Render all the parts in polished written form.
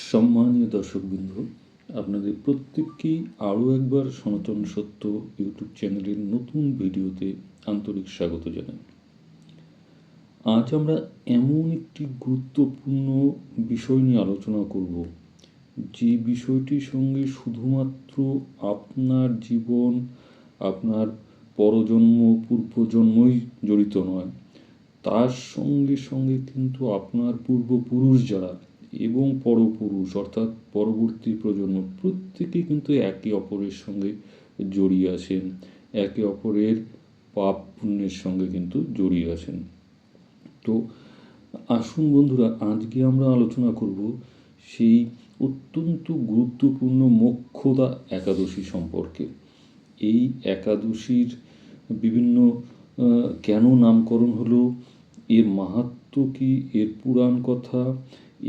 সম্মানীয় দর্শকবৃন্দ, আপনাদের প্রত্যেককেই আরও একবার সনাতন সত্য ইউটিউব চ্যানেলের নতুন ভিডিওতে আন্তরিক স্বাগত জানাই। আজ আমরা এমন একটি গুরুত্বপূর্ণ বিষয় নিয়ে আলোচনা করব, যে বিষয়টির সঙ্গে শুধুমাত্র আপনার জীবন, আপনার পরজন্ম পূর্বজন্মই জড়িত নয়, তার সঙ্গে সঙ্গে কিন্তু আপনার পূর্বপুরুষ যারা এবং পরপুরুষ অর্থাৎ পরবর্তী প্রজন্ম প্রত্যেকেই কিন্তু একে অপরের সঙ্গে জড়িয়ে আছেন, একে অপরের পাপ পুণ্যের সঙ্গে কিন্তু জড়িয়ে আছেন। তো আসুন বন্ধুরা, আজকে আমরা আলোচনা করব সেই অত্যন্ত গুরুত্বপূর্ণ মোক্ষদা একাদশী সম্পর্কে। এই একাদশীর বিভিন্ন কেন নামকরণ হলো, এর মাহাত্ম্য কী, এর পুরাণ কথা,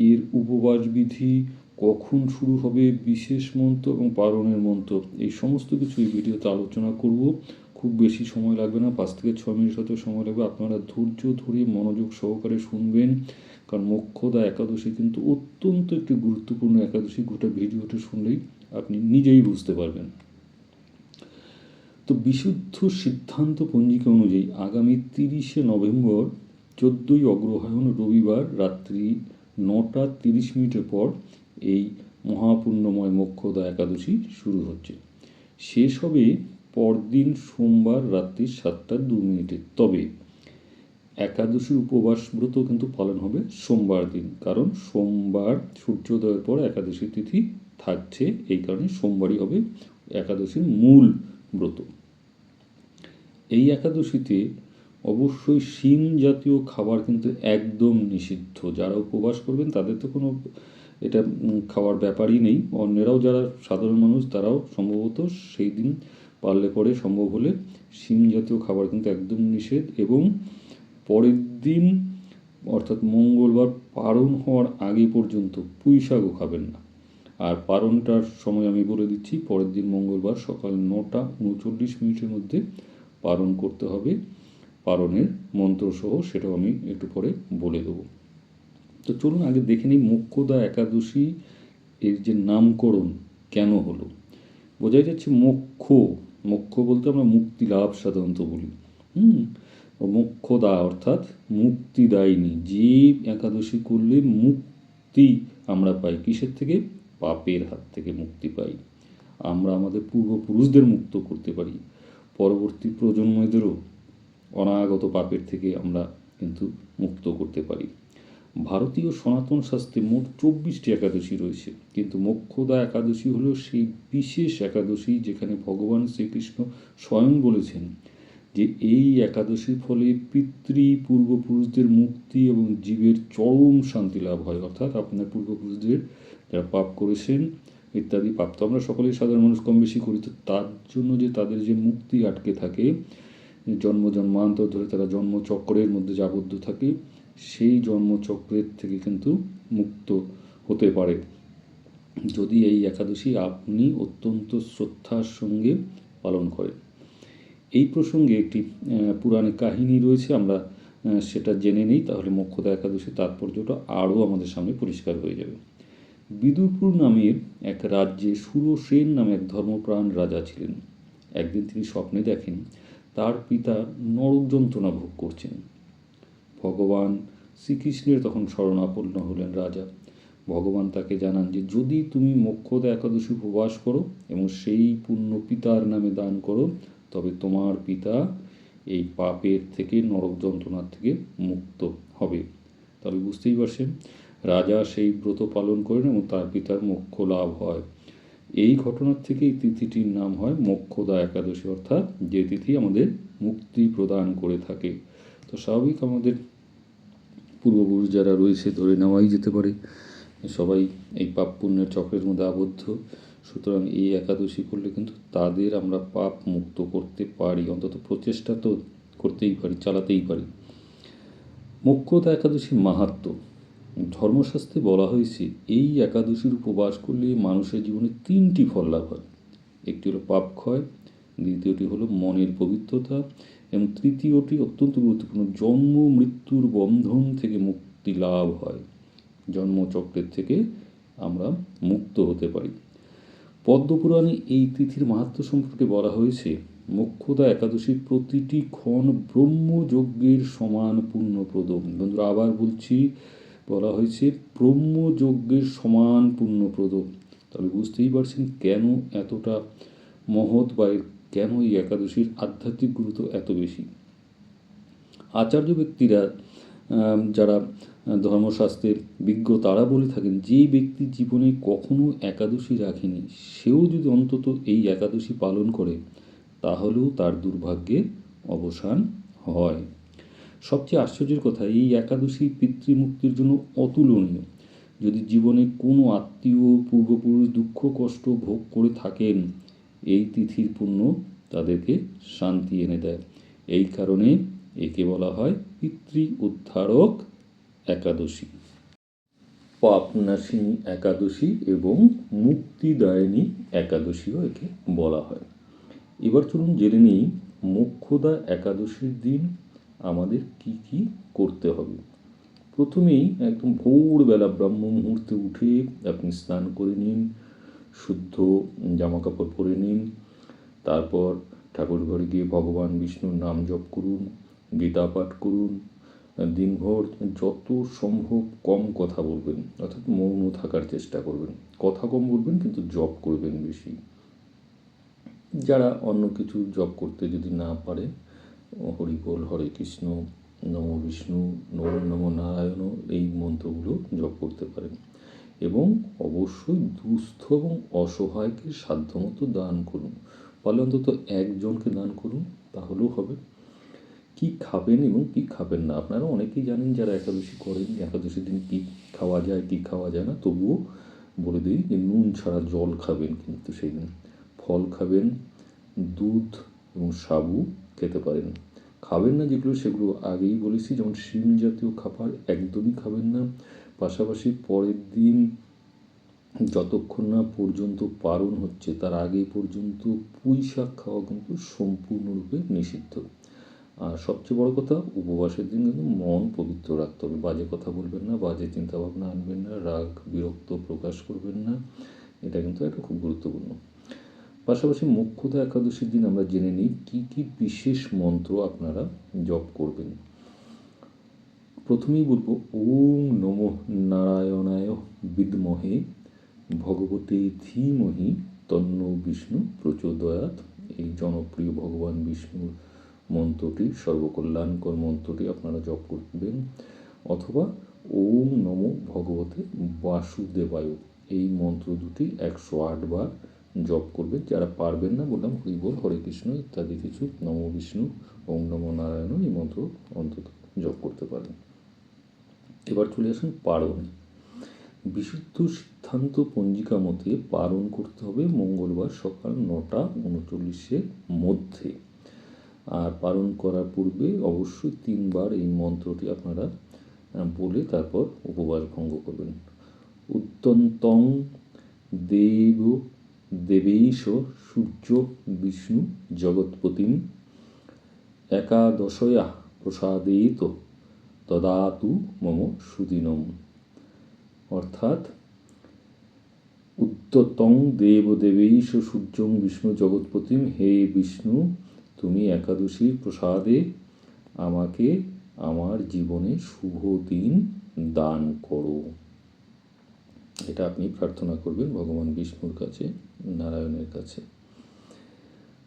এর উপবাস বিধি, কখন শুরু হবে, বিশেষ মন্ত্র এবং পারণের মন্ত্র, এই সমস্ত কিছু এই ভিডিওতে আলোচনা করব। খুব বেশি সময় লাগবে না, 5 থেকে 6 মিনিট হয়তো সময় লাগবে। আপনারা ধৈর্য ধরে মনোযোগ সহকারে শুনবেন, কারণ মোক্ষদা একাদশী কিন্তু অত্যন্ত একটি গুরুত্বপূর্ণ একাদশী। গোটা ভিডিওটা শুনলেই আপনি নিজেই বুঝতে পারবেন। তো বিশুদ্ধ সিদ্ধান্ত পঞ্জিকা অনুযায়ী আগামী 30শে নভেম্বর 14ই অগ্রহায়ণ রবিবার রাত্রি 9:30 পর এই মহাপুণ্যময় মোক্ষদা একাদশী শুরু হচ্ছে। শেষ হবে পরদিন সোমবার রাত্রি 7:02। তবে একাদশীর উপবাস ব্রত কিন্তু পালন হবে সোমবার দিন, কারণ সোমবার সূর্যোদয়ের পর একাদশী তিথি থাকছে, এই কারণে সোমবারই হবে একাদশীর মূল ব্রত। এই একাদশীতে অবশ্যই শিম জাতীয় খাবার কিন্তু একদম নিষিদ্ধ। যারা উপবাস করবেন তাদের তো কোনো এটা খাওয়ার ব্যাপারই নেই। অন্যরাও যারা সাধারণ মানুষ তারাও সম্ভবত সেই দিন পারলে পরে সম্ভব হলে শিম জাতীয় খাবার কিন্তু একদম নিষেধ। এবং পরের দিন অর্থাৎ মঙ্গলবার পারণ হওয়ার আগে পর্যন্ত পুঁই শাকও খাবেন না। আর পারণটার সময় আমি বলে দিচ্ছি, পরের দিন মঙ্গলবার সকাল 9:39 মধ্যে পারণ করতে হবে। পারণের মন্ত্রসহ সেটাও আমি একটু পরে বলে দেবো। তো চলুন আগে দেখে নিই মোক্ষদা একাদশী এর যে নামকরণ কেন হলো। বোঝাই যাচ্ছে মোক্ষ বলতে আমরা মুক্তি লাভ সাধারণত বলি। মোক্ষদা অর্থাৎ মুক্তিদায়িনী। যে একাদশী করলে মুক্তি আমরা পাই, কিসের থেকে? পাপের হাত থেকে মুক্তি পাই। আমরা আমাদের পূর্বপুরুষদের মুক্ত করতে পারি, পরবর্তী প্রজন্মদেরও অনাগত পাপের থেকে আমরা কিন্তু মুক্ত করতে পারি। ভারতীয় সনাতন শাস্ত্রে মোট 24টি একাদশী রয়েছে, কিন্তু মোক্ষদা একাদশী হলো সেই বিশেষ একাদশী যেখানে ভগবান শ্রীকৃষ্ণ স্বয়ং বলেছেন যে এই একাদশীর ফলে পূর্বপুরুষদের মুক্তি এবং জীবের চরম শান্তি লাভ হয়। অর্থাৎ আপনার পূর্বপুরুষদের যারা পাপ করেছেন ইত্যাদি, পাপ তো আমরা সকলেই সাধারণ মানুষ কম বেশি করি, তো তার জন্য যে তাদের যে মুক্তি আটকে থাকে, জন্মান্তর ধরে তারা জন্মচক্রের মধ্যে আবদ্ধ থাকে, সেই জন্মচক্রের থেকে কিন্তু মুক্ত হতে পারে যদি এই একাদশী আপনি অত্যন্ত শ্রদ্ধার সঙ্গে পালন করেন। এই প্রসঙ্গে একটি পুরাণে কাহিনী রয়েছে, আমরা সেটা জেনে নিই, তাহলে মোক্ষদা একাদশী তাৎপর্যটা আরও আমাদের সামনে পরিষ্কার হয়ে যাবে। বিদুরপুর নামের এক রাজ্যে সুরসেন নামে এক ধর্মপ্রাণ রাজা ছিলেন। একদিন তিনি স্বপ্নে দেখেন তার পিতা নরক যন্ত্রণা ভোগ করছেন। ভগবান শ্রীকৃষ্ণের তখন শরণাপন্ন হলেন রাজা। ভগবান তাকে জানান যে যদি তুমি মোক্ষদা একাদশী উপবাস করো এবং সেই পুণ্য পিতার নামে দান করো, তবে তোমার পিতা এই পাপের থেকে, নরক যন্ত্রণার থেকে মুক্ত হবে। তাহলে বুঝতেই পারছেন, রাজা সেই ব্রত পালন করেন এবং তার পিতার মোক্ষ লাভ হয়। এই ঘটনার থেকে এই তিথিটির নাম হয় মোক্ষদা একাদশী, অর্থাৎ যে তিথি আমাদের মুক্তি প্রদান করে থাকে। তো স্বাভাবিক আমাদের পূর্বপুরুষ যারা রয়েছে ধরে নেওয়াই যেতে পারে সবাই এই পাপ পুণ্যের চক্রের মধ্যে আবদ্ধ। সুতরাং এই একাদশী করলে কিন্তু তাদের আমরা পাপ মুক্ত করতে পারি, অন্তত প্রচেষ্টা তো করতেই পারি, চালাতেই পারি। মোক্ষদা একাদশীর মাহাত্ম্য। ধর্মশাস্ত্রে বলা হয়েছে এই একাদশীর উপবাস করলে মানুষের জীবনে 3টি ফল লাভ হয়। একটি হলো পাপ ক্ষয়, দ্বিতীয়টি হলো মনের পবিত্রতা এবং তৃতীয়টি অত্যন্ত গুরুত্বপূর্ণ, জন্ম মৃত্যুর বন্ধন থেকে মুক্তি লাভ হয়, জন্মচক্রের থেকে আমরা মুক্ত হতে পারি। পদ্মপুরাণে এই তিথির মাহাত্ম্য সম্পর্কে বলা হয়েছে, মোক্ষদা একাদশীর প্রতিটি ক্ষণ ব্রহ্মযজ্ঞের সমান পুণ্যপ্রদ। বন্ধুরা আবার বলছি, বলা হয়েছে ব্রহ্মযজ্ঞের সমান পুণ্যপ্রদ। তাহলে বুঝতেই পারছেন কেন এতটা মহৎ বা কেন এই একাদশীর আধ্যাত্মিক গুরুত্ব এত বেশি। আচার্য ব্যক্তিরা যারা ধর্মশাস্ত্রের বিজ্ঞ তারা বলে থাকেন, যে ব্যক্তি জীবনে কখনো একাদশী রাখেনি সেও যদি অন্তত এই একাদশী পালন করে তাহলেও তার দুর্ভাগ্যের অবসান হয়। সবচেয়ে আশ্চর্যের কথা, এই একাদশী পিতৃমুক্তির জন্য অতুলনীয়। যদি জীবনে কোনো আত্মীয় পূর্বপুরুষ দুঃখ কষ্ট ভোগ করে থাকেন, এই তিথির পুণ্য তাদেরকে শান্তি এনে দেয়। এই কারণে একে বলা হয় পিতৃ উদ্ধারক একাদশী, পাপনাশিনী একাদশী এবং মুক্তিদায়িনী একাদশীও একে বলা হয়। এবার চলুন জেনে নিই মোক্ষদা একাদশীর দিন আমাদের কি কি করতে হবে। প্রথমেই একদম ভোরবেলা ব্রাহ্ম মুহূর্তে উঠে আপনি স্নান করে নিন, শুদ্ধ জামাকাপড় পরে নিন, তারপর ঠাকুর ঘরে গিয়ে ভগবান বিষ্ণুর নাম জপ করুন, গীতা পাঠ করুন, দিনভর যত সম্ভব কম কথা বলবেন, অর্থাৎ মৌন থাকার চেষ্টা করবেন। কথা কম বলবেন কিন্তু জপ করবেন বেশি। যারা অন্য কিছু জপ করতে যদি না পারে, হরি বল, হরে কৃষ্ণ, নমো বিষ্ণু, নমো নারায়ণ এই মন্ত্রগুলো জপ করতে পারেন। এবং অবশ্যই দুস্থ এবং অসহায়কে সাধ্যমতো দান করুন। পারলে অন্তত একজনকে দান করুন, তাহলেও হবে। কি খাবেন এবং কি খাবেন না, আপনারা অনেকেই জানেন যারা একাদশী করেন, একাদশীর দিন কী খাওয়া যায় কী খাওয়া যায় না, তবুও বলে দিই যে নুন ছাড়া জল খাবেন, কিন্তু সেই দিন ফল খাবেন, দুধ এবং সাবু খেতে পারেন। খাবেন না যেগুলো সেগুলো আগেই বলেছি, যেমন শিম জাতীয় খাবার একদমই খাবেন না। পাশাপাশি পরের দিন যতক্ষণ না পর্যন্ত পারণ হচ্ছে তার আগে পর্যন্ত পুঁই শাক খাওয়া কিন্তু সম্পূর্ণরূপে নিষিদ্ধ। আর সবচেয়ে বড় কথা, উপবাসের দিন কিন্তু মন পবিত্র রাখতে হবে। বাজে কথা বলবেন না, বাজে চিন্তাভাবনা আনবেন না, রাগ বিরক্ত প্রকাশ করবেন না, এটা কিন্তু একটা খুব গুরুত্বপূর্ণ। পাশাপাশি মোক্ষদা একাদশীর দিন আমরা জেনে নিই কী কী বিশেষ মন্ত্র আপনারা জপ করবেন। প্রথমেই বলবো ওম নমো নারায়ণায় বিদ্মহে ভগবতে ধীমহি তন্নো বিষ্ণু প্রচোদয়াৎ। এই জনপ্রিয় ভগবান বিষ্ণুর মন্ত্রটি, সর্বকল্যাণকর মন্ত্রটি আপনারা জপ করবেন। অথবা ওম নমো ভগবতে বাসুদেবায়, এই মন্ত্র দুটি 108 বার জপ করবেন। যারা পারবেন না, বললাম হরি বল, হরে কৃষ্ণ ইত্যাদি কিছু, নমো বিষ্ণু, ওম নমো নারায়ণ এই মন্ত্র অন্তত জপ করতে পারেন। এবার চলে আসুন পারণে। বিশুদ্ধ সিদ্ধান্ত পঞ্জিকা মতে পারণ করতে হবে মঙ্গলবার সকাল 9:39 মধ্যে। আর পালন করার পূর্বে অবশ্যই 3 বার এই মন্ত্রটি আপনারা বলে তারপর উপবাস ভঙ্গ করবেন। উত্তন্তং দেবৈষ সূর্য বিষ্ণু জগৎপতিম একাদশয়া প্রসাদেত দদাতু মম সুদিনম। অর্থাৎ উত্ততং দেবৈষ সূর্যং বিষ্ণু জগৎপতিম, হে বিষ্ণু তুমি একাদশীর প্রসাদে আমাকে আমার জীবনে শুভ দিন দান করো। এটা আপনি প্রার্থনা করবেন ভগবান বিষ্ণুর কাছে, নারায়ণের কাছে।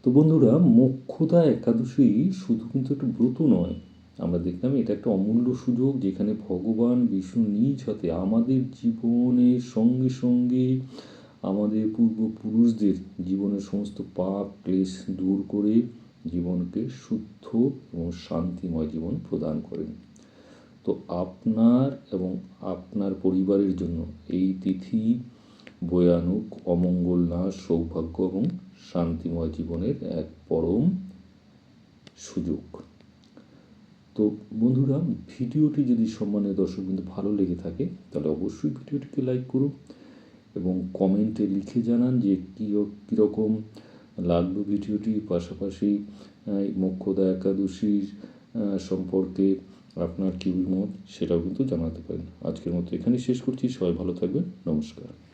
তো বন্ধুরা, মোক্ষদা একাদশী শুধু কিন্তু একটা ব্রত নয়, আমরা দেখলাম এটা একটা অমূল্য সুযোগ যেখানে ভগবান বিষ্ণু নিজ হাতে আমাদের জীবনের সঙ্গে সঙ্গে আমাদের পূর্বপুরুষদের জীবনের সমস্ত পাপ ক্লেশ দূর করে জীবনকে শুদ্ধ এবং শান্তিময় জীবন প্রদান করেন। তো আপনার এবং আপনার পরিবারের জন্য এই তিথি বয়ে আনুক অমঙ্গল নাশ, সৌভাগ্য এবং শান্তিময় জীবনের এক পরম সুযোগ। তো বন্ধুরা, ভিডিওটি যদি সম্মানীয় দর্শকবৃন্দ ভালো লেগে থাকে তাহলে অবশ্যই ভিডিওটিকে লাইক করুন এবং কমেন্টে লিখে জানান যে কীরকম লাগলো ভিডিওটি। পাশাপাশি মোক্ষদা একাদশীর সম্পর্কে আপনার কী মত সেটাও কিন্তু জানাতে পারেন। আজকের মতো এখানেই শেষ করছি। সবাই ভালো থাকবেন। নমস্কার।